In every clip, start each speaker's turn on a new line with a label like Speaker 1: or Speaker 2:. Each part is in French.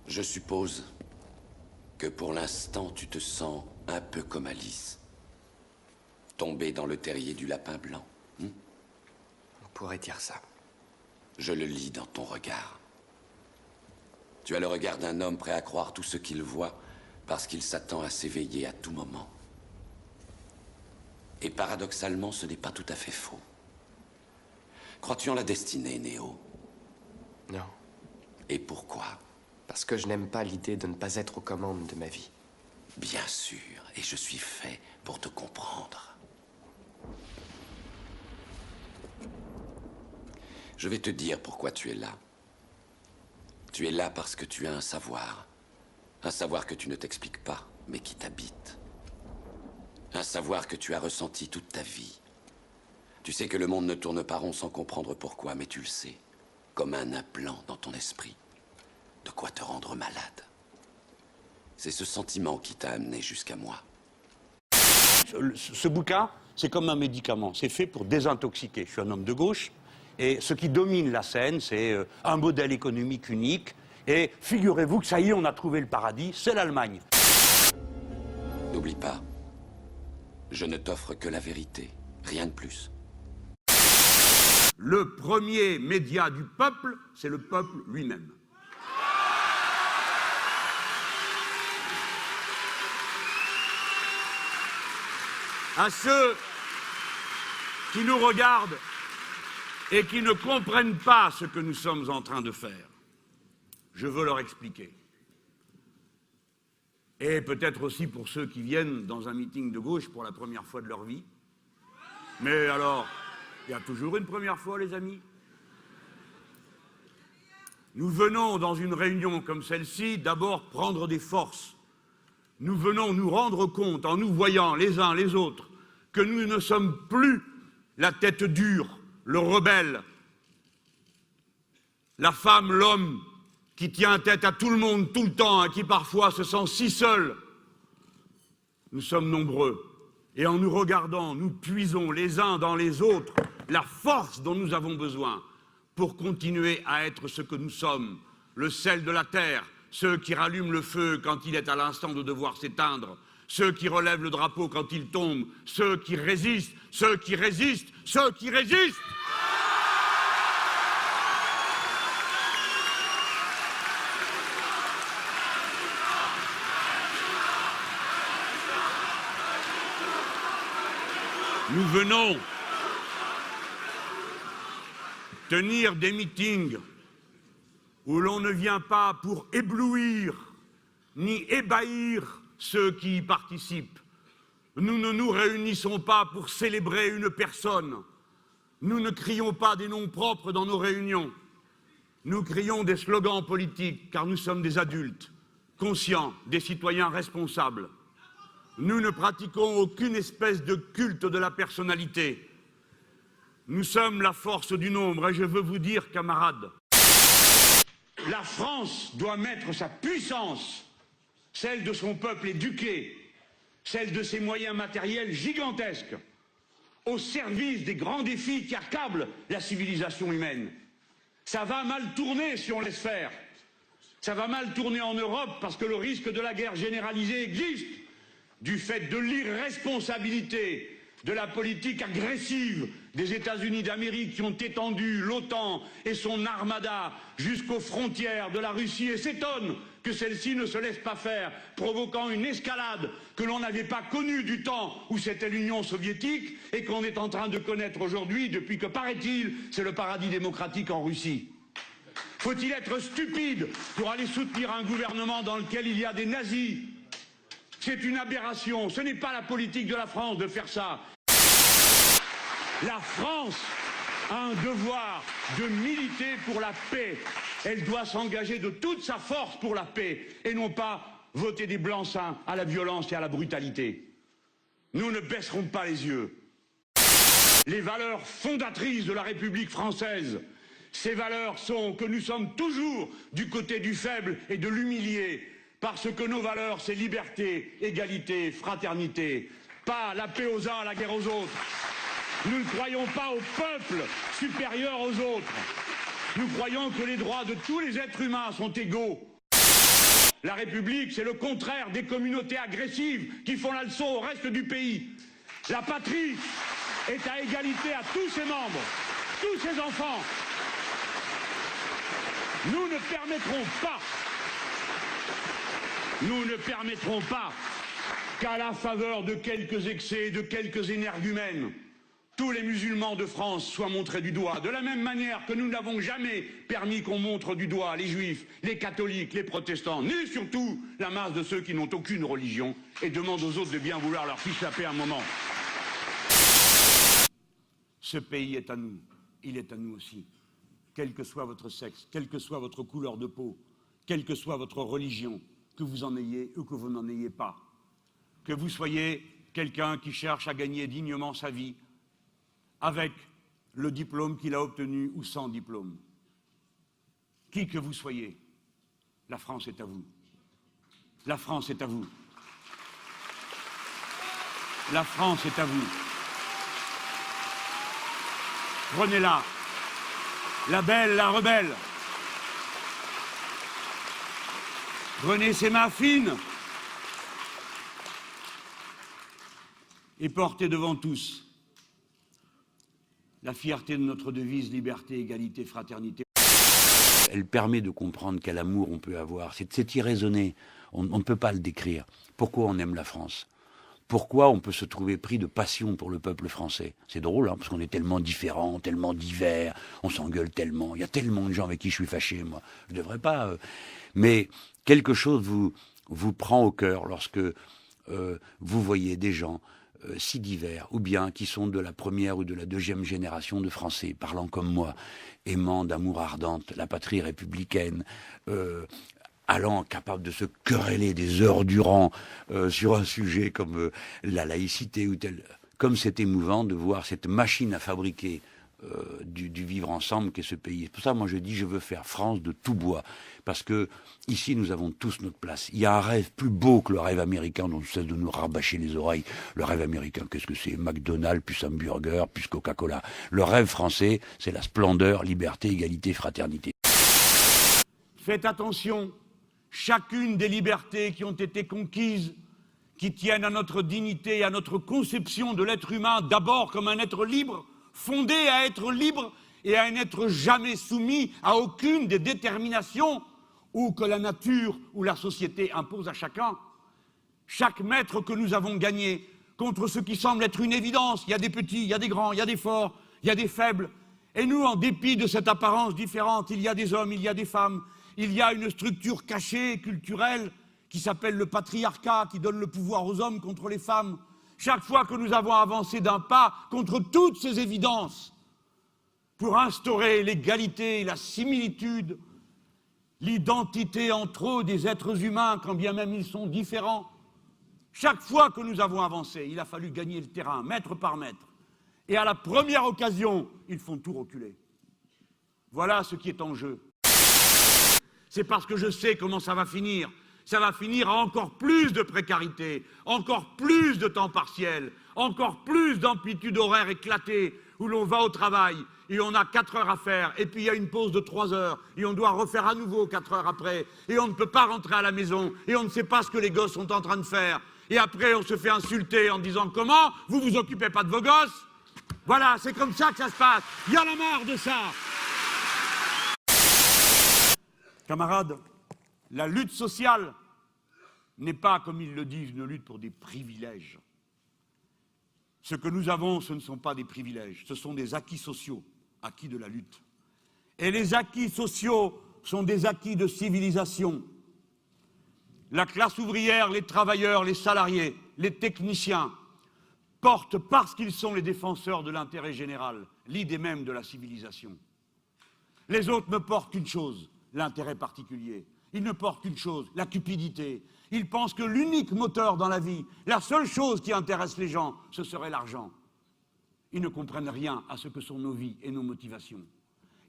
Speaker 1: Je suppose que pour l'instant, tu te sens un peu comme Alice. Tombée dans le terrier du lapin blanc.
Speaker 2: On pourrait dire ça.
Speaker 1: Je le lis dans ton regard. Tu as le regard d'un homme prêt à croire tout ce qu'il voit parce qu'il s'attend à s'éveiller à tout moment. Et paradoxalement, ce n'est pas tout à fait faux. Crois-tu en la destinée, Néo?
Speaker 2: Non.
Speaker 1: Et pourquoi?
Speaker 2: Parce que je n'aime pas l'idée de ne pas être aux commandes de ma vie.
Speaker 1: Bien sûr, et je suis fait pour te comprendre. Je vais te dire pourquoi tu es là. Tu es là parce que tu as un savoir que tu ne t'expliques pas, mais qui t'habite. Un savoir que tu as ressenti toute ta vie. Tu sais que le monde ne tourne pas rond sans comprendre pourquoi, mais tu le sais, comme un implant dans ton esprit. De quoi te rendre malade. C'est ce sentiment qui t'a amené jusqu'à moi.
Speaker 3: Ce bouquin, c'est comme un médicament. C'est fait pour désintoxiquer. Je suis un homme de gauche. Et ce qui domine la scène, c'est un modèle économique unique. Et figurez-vous que ça y est, on a trouvé le paradis, c'est l'Allemagne.
Speaker 1: N'oublie pas, je ne t'offre que la vérité, rien de plus.
Speaker 3: Le premier média du peuple, c'est le peuple lui-même. À ceux qui nous regardent et qui ne comprennent pas ce que nous sommes en train de faire, je veux leur expliquer. Et peut-être aussi pour ceux qui viennent dans un meeting de gauche pour la première fois de leur vie. Mais alors, il y a toujours une première fois, les amis. Nous venons dans une réunion comme celle-ci d'abord prendre des forces. Nous venons nous rendre compte, en nous voyant les uns les autres, que nous ne sommes plus la tête dure, le rebelle, la femme, l'homme, qui tient tête à tout le monde tout le temps et qui parfois se sent si seul. Nous sommes nombreux et en nous regardant, nous puisons les uns dans les autres la force dont nous avons besoin pour continuer à être ce que nous sommes, le sel de la terre, ceux qui rallument le feu quand il est à l'instant de devoir s'éteindre, ceux qui relèvent le drapeau quand il tombe, ceux qui résistent, ceux qui résistent, ceux qui résistent. Nous venons tenir des meetings où l'on ne vient pas pour éblouir ni ébahir ceux qui y participent. Nous ne nous réunissons pas pour célébrer une personne. Nous ne crions pas des noms propres dans nos réunions. Nous crions des slogans politiques car nous sommes des adultes, conscients, des citoyens responsables. Nous ne pratiquons aucune espèce de culte de la personnalité. Nous sommes la force du nombre et je veux vous dire, camarades, la France doit mettre sa puissance, celle de son peuple éduqué, celle de ses moyens matériels gigantesques, au service des grands défis qui accablent la civilisation humaine. Ça va mal tourner si on laisse faire. Ça va mal tourner en Europe parce que le risque de la guerre généralisée existe. Du fait de l'irresponsabilité, de la politique agressive des États-Unis d'Amérique qui ont étendu l'OTAN et son armada jusqu'aux frontières de la Russie et s'étonnent que celle-ci ne se laisse pas faire, provoquant une escalade que l'on n'avait pas connue du temps où c'était l'Union soviétique et qu'on est en train de connaître aujourd'hui depuis que, paraît-il, c'est le paradis démocratique en Russie. Faut-il être stupide pour aller soutenir un gouvernement dans lequel il y a des nazis ? C'est une aberration, ce n'est pas la politique de la France de faire ça. La France a un devoir de militer pour la paix. Elle doit s'engager de toute sa force pour la paix et non pas voter des blancs-seings à la violence et à la brutalité. Nous ne baisserons pas les yeux. Les valeurs fondatrices de la République française, ces valeurs sont que nous sommes toujours du côté du faible et de l'humilié, parce que nos valeurs, c'est liberté, égalité, fraternité, pas la paix aux uns, la guerre aux autres. Nous ne croyons pas au peuple supérieur aux autres. Nous croyons que les droits de tous les êtres humains sont égaux. La République, c'est le contraire des communautés agressives qui font la leçon au reste du pays. La patrie est à égalité à tous ses membres, tous ses enfants. Nous ne permettrons pas qu'à la faveur de quelques excès, de quelques énergumènes, tous les musulmans de France soient montrés du doigt, de la même manière que nous n'avons jamais permis qu'on montre du doigt les juifs, les catholiques, les protestants, ni surtout la masse de ceux qui n'ont aucune religion et demandent aux autres de bien vouloir leur fiche la paix un moment. Ce pays est à nous, il est à nous aussi. Quel que soit votre sexe, quelle que soit votre couleur de peau, quelle que soit votre religion, que vous en ayez ou que vous n'en ayez pas. Que vous soyez quelqu'un qui cherche à gagner dignement sa vie, avec le diplôme qu'il a obtenu ou sans diplôme. Qui que vous soyez, la France est à vous. La France est à vous. La France est à vous. Prenez-la, la belle, la rebelle. Prenez ses mains fines et portez devant tous la fierté de notre devise liberté, égalité, fraternité.
Speaker 4: Elle permet de comprendre quel amour on peut avoir. C'est irraisonné. On ne peut pas le décrire. Pourquoi on aime la France ? Pourquoi on peut se trouver pris de passion pour le peuple français ? C'est drôle, hein, parce qu'on est tellement différents, tellement divers, on s'engueule tellement. Il y a tellement de gens avec qui je suis fâché, moi. Je ne devrais pas. Mais quelque chose vous prend au cœur lorsque vous voyez des gens si divers, ou bien qui sont de la première ou de la deuxième génération de Français, parlant comme moi, aimant d'amour ardente la patrie républicaine, allant capable de se quereller des heures durant sur un sujet comme la laïcité ou tel. Comme c'est émouvant de voir cette machine à fabriquer du vivre ensemble qu'est ce pays. C'est pour ça, moi, je dis, je veux faire France de tout bois. Parce que ici, nous avons tous notre place. Il y a un rêve plus beau que le rêve américain dont on cesse de nous rabâcher les oreilles. Le rêve américain, qu'est-ce que c'est ? McDonald's, plus hamburger, plus Coca-Cola. Le rêve français, c'est la splendeur, liberté, égalité, fraternité.
Speaker 3: Faites attention. Chacune des libertés qui ont été conquises, qui tiennent à notre dignité et à notre conception de l'être humain, d'abord comme un être libre, fondé à être libre et à n'être jamais soumis à aucune des déterminations ou que la nature ou la société impose à chacun. Chaque mètre que nous avons gagné contre ce qui semble être une évidence, il y a des petits, il y a des grands, il y a des forts, il y a des faibles. Et nous, en dépit de cette apparence différente, il y a des hommes, il y a des femmes, il y a une structure cachée, culturelle, qui s'appelle le patriarcat, qui donne le pouvoir aux hommes contre les femmes. Chaque fois que nous avons avancé d'un pas contre toutes ces évidences, pour instaurer l'égalité, la similitude, l'identité entre eux des êtres humains, quand bien même ils sont différents, chaque fois que nous avons avancé, il a fallu gagner le terrain, mètre par mètre. Et à la première occasion, ils font tout reculer. Voilà ce qui est en jeu. C'est parce que je sais comment ça va finir. Ça va finir à encore plus de précarité, encore plus de temps partiel, encore plus d'amplitude horaire éclatée, où l'on va au travail et on a 4 heures à faire, et puis il y a une pause de 3 heures, et on doit refaire à nouveau 4 heures après, et on ne peut pas rentrer à la maison, et on ne sait pas ce que les gosses sont en train de faire, et après on se fait insulter en disant « Comment ? Vous vous occupez pas de vos gosses ?» Voilà, c'est comme ça que ça se passe. Il y en a marre de ça. Camarades, la lutte sociale n'est pas, comme ils le disent, une lutte pour des privilèges. Ce que nous avons, ce ne sont pas des privilèges, ce sont des acquis sociaux, acquis de la lutte. Et les acquis sociaux sont des acquis de civilisation. La classe ouvrière, les travailleurs, les salariés, les techniciens portent, parce qu'ils sont les défenseurs de l'intérêt général, l'idée même de la civilisation. Les autres ne portent qu'une chose, l'intérêt particulier. Ils ne portent qu'une chose, la cupidité. Ils pensent que l'unique moteur dans la vie, la seule chose qui intéresse les gens, ce serait l'argent. Ils ne comprennent rien à ce que sont nos vies et nos motivations.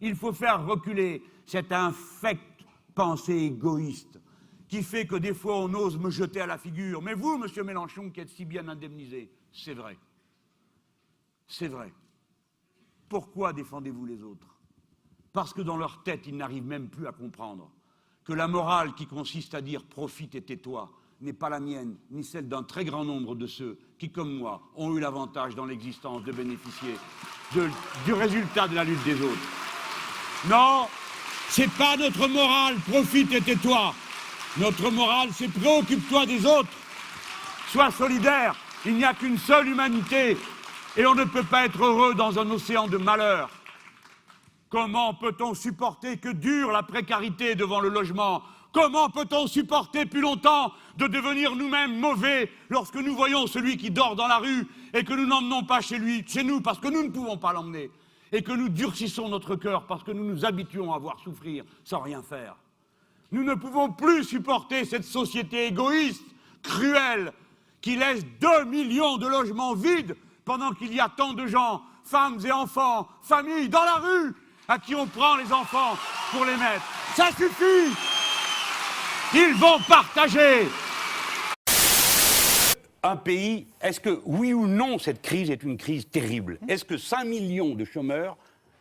Speaker 3: Il faut faire reculer cette infecte pensée égoïste qui fait que des fois on ose me jeter à la figure. Mais vous, monsieur Mélenchon, qui êtes si bien indemnisé, c'est vrai. C'est vrai. Pourquoi défendez-vous les autres ? Parce que dans leur tête, ils n'arrivent même plus à comprendre que la morale qui consiste à dire « profite et tais-toi » n'est pas la mienne, ni celle d'un très grand nombre de ceux qui, comme moi, ont eu l'avantage dans l'existence de bénéficier du résultat de la lutte des autres. Non, c'est pas notre morale « profite et tais-toi ». Notre morale, c'est « préoccupe-toi des autres ». Sois solidaire, il n'y a qu'une seule humanité et on ne peut pas être heureux dans un océan de malheur. Comment peut-on supporter que dure la précarité devant le logement? Comment peut-on supporter plus longtemps de devenir nous-mêmes mauvais lorsque nous voyons celui qui dort dans la rue et que nous n'emmenons pas chez nous parce que nous ne pouvons pas l'emmener et que nous durcissons notre cœur parce que nous nous habituons à voir souffrir sans rien faire? Nous ne pouvons plus supporter cette société égoïste, cruelle, qui laisse 2 millions de logements vides pendant qu'il y a tant de gens, femmes et enfants, familles dans la rue, à qui on prend les enfants pour les mettre. Ça suffit! Ils vont partager!
Speaker 4: Un pays, est-ce que, oui ou non, cette crise est une crise terrible? Est-ce que 5 millions de chômeurs,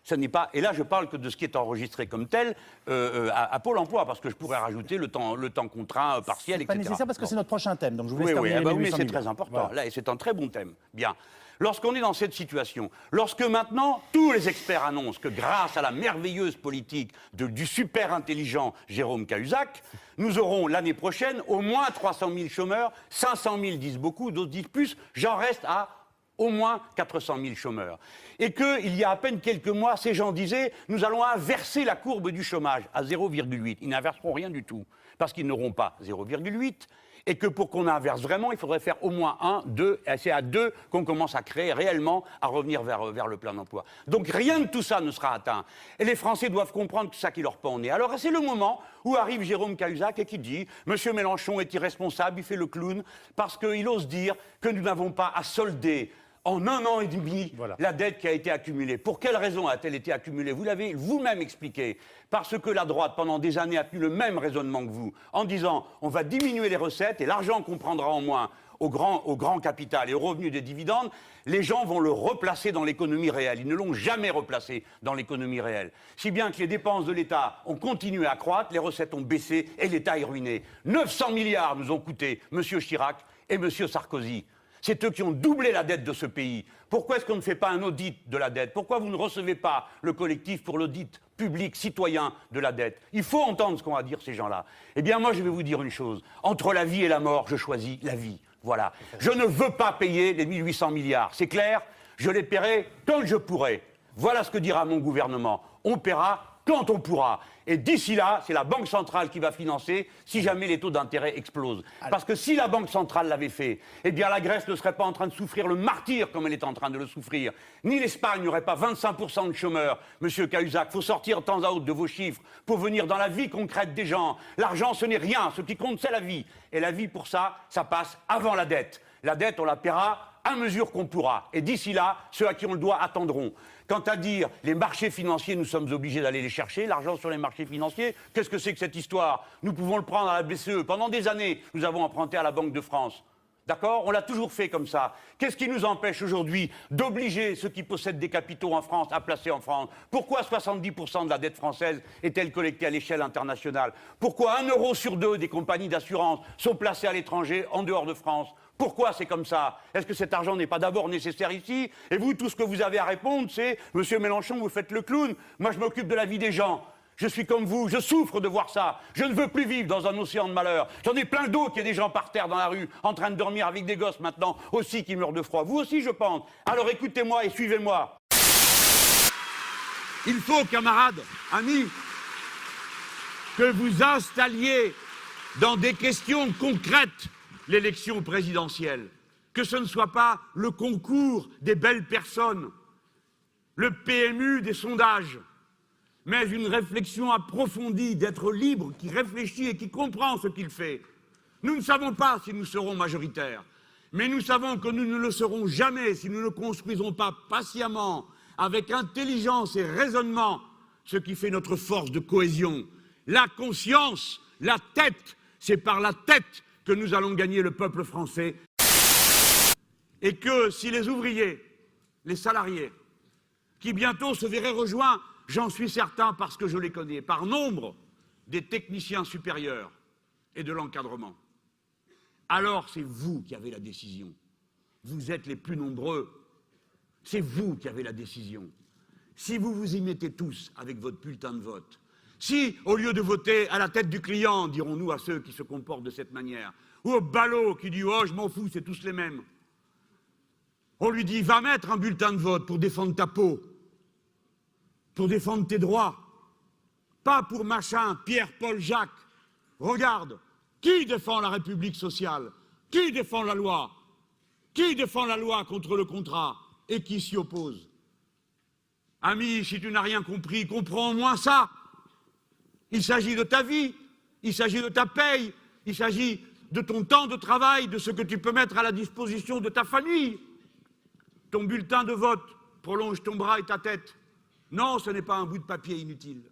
Speaker 4: ça n'est pas... Et là, je parle que de ce qui est enregistré comme tel à Pôle emploi, parce que je pourrais rajouter le temps contraint partiel, etc.
Speaker 5: C'est pas nécessaire parce que c'est notre prochain thème, donc je vous laisse
Speaker 4: Oui,
Speaker 5: terminer.
Speaker 4: mais c'est très important.
Speaker 5: Voilà.
Speaker 4: Là, et c'est un très bon thème. Bien. Lorsqu'on est dans cette situation, lorsque maintenant tous les experts annoncent que grâce à la merveilleuse politique du super intelligent Jérôme Cahuzac, nous aurons l'année prochaine au moins 300 000 chômeurs, 500 000 disent beaucoup, d'autres disent plus, j'en reste à au moins 400 000 chômeurs. Et qu'il y a à peine quelques mois, ces gens disaient « nous allons inverser la courbe du chômage à 0,8 ». Ils n'inverseront rien du tout, parce qu'ils n'auront pas 0,8, et que pour qu'on inverse vraiment, il faudrait faire au moins 1, 2, et c'est à 2 qu'on commence à créer réellement, à revenir vers le plein emploi. Donc rien de tout ça ne sera atteint. Et les Français doivent comprendre que c'est ça qui leur pend au nez. Alors c'est le moment où arrive Jérôme Cahuzac et qui dit « Monsieur Mélenchon est irresponsable, il fait le clown, parce qu'il ose dire que nous n'avons pas à solder en 1 an et demi, la dette qui a été accumulée. Pour quelle raison a-t-elle été accumulée? Vous l'avez vous-même expliqué. Parce que la droite, pendant des années, a tenu le même raisonnement que vous, en disant on va diminuer les recettes et l'argent qu'on prendra en moins au grand capital et au revenu des dividendes, les gens vont le replacer dans l'économie réelle. Ils ne l'ont jamais replacé dans l'économie réelle. Si bien que les dépenses de l'État ont continué à croître, les recettes ont baissé et l'État est ruiné. 900 milliards nous ont coûté M. Chirac et M. Sarkozy. C'est eux qui ont doublé la dette de ce pays. Pourquoi est-ce qu'on ne fait pas un audit de la dette? Pourquoi vous ne recevez pas le collectif pour l'audit public, citoyen de la dette? Il faut entendre ce qu'ont à dire ces gens-là. Eh bien, moi, je vais vous dire une chose. Entre la vie et la mort, je choisis la vie. Voilà. Je ne veux pas payer les 1800 milliards. C'est clair? Je les paierai quand je pourrai. Voilà ce que dira mon gouvernement. On paiera quand on pourra. Et d'ici là, c'est la Banque centrale qui va financer si jamais les taux d'intérêt explosent. Parce que si la Banque centrale l'avait fait, eh bien la Grèce ne serait pas en train de souffrir le martyre comme elle est en train de le souffrir. Ni l'Espagne n'aurait pas 25% de chômeurs. Monsieur Cahuzac, il faut sortir de temps à autre de vos chiffres pour venir dans la vie concrète des gens. L'argent, ce n'est rien. Ce qui compte, c'est la vie. Et la vie, pour ça, ça passe avant la dette. La dette, on la paiera à mesure qu'on pourra. Et d'ici là, ceux à qui on le doit attendront. Quant à dire les marchés financiers, nous sommes obligés d'aller les chercher, l'argent sur les marchés financiers, qu'est-ce que c'est que cette histoire? Nous pouvons le prendre à la BCE. Pendant des années, nous avons emprunté à la Banque de France. D'accord? On l'a toujours fait comme ça. Qu'est-ce qui nous empêche aujourd'hui d'obliger ceux qui possèdent des capitaux en France à placer en France? Pourquoi 70% de la dette française est-elle collectée à l'échelle internationale? Pourquoi 1 euro sur 2 des compagnies d'assurance sont placées à l'étranger, en dehors de France? Pourquoi c'est comme ça? Est-ce que cet argent n'est pas d'abord nécessaire ici? Et vous, tout ce que vous avez à répondre, c'est « Monsieur Mélenchon, vous faites le clown. Moi, je m'occupe de la vie des gens. Je suis comme vous, je souffre de voir ça. Je ne veux plus vivre dans un océan de malheur. J'en ai plein d'eau qu'il y a des gens par terre dans la rue, en train de dormir avec des gosses maintenant, aussi qui meurent de froid. Vous aussi, je pense. Alors écoutez-moi et suivez-moi. »
Speaker 3: Il faut, camarades, amis, que vous installiez dans des questions concrètes l'élection présidentielle, que ce ne soit pas le concours des belles personnes, le PMU des sondages, mais une réflexion approfondie d'être libre, qui réfléchit et qui comprend ce qu'il fait. Nous ne savons pas si nous serons majoritaires, mais nous savons que nous ne le serons jamais si nous ne construisons pas patiemment, avec intelligence et raisonnement, ce qui fait notre force de cohésion. La conscience, la tête, c'est par la tête que nous allons gagner le peuple français. Et que si les ouvriers, les salariés, qui bientôt se verraient rejoints, j'en suis certain parce que je les connais, par nombre, des techniciens supérieurs et de l'encadrement. Alors c'est vous qui avez la décision. Vous êtes les plus nombreux. C'est vous qui avez la décision. Si vous vous y mettez tous avec votre bulletin de vote, si, au lieu de voter à la tête du client, dirons-nous à ceux qui se comportent de cette manière, ou au ballot qui dit « Oh, je m'en fous, c'est tous les mêmes », on lui dit « Va mettre un bulletin de vote pour défendre ta peau, pour défendre tes droits, pas pour machin, Pierre, Paul, Jacques. Regarde, qui défend la République sociale? Qui défend la loi? Qui défend la loi contre le contrat et qui s'y oppose? Ami, si tu n'as rien compris, comprends au moins ça. Il s'agit de ta vie, il s'agit de ta paye, il s'agit de ton temps de travail, de ce que tu peux mettre à la disposition de ta famille. Ton bulletin de vote prolonge ton bras et ta tête. Non, ce n'est pas un bout de papier inutile.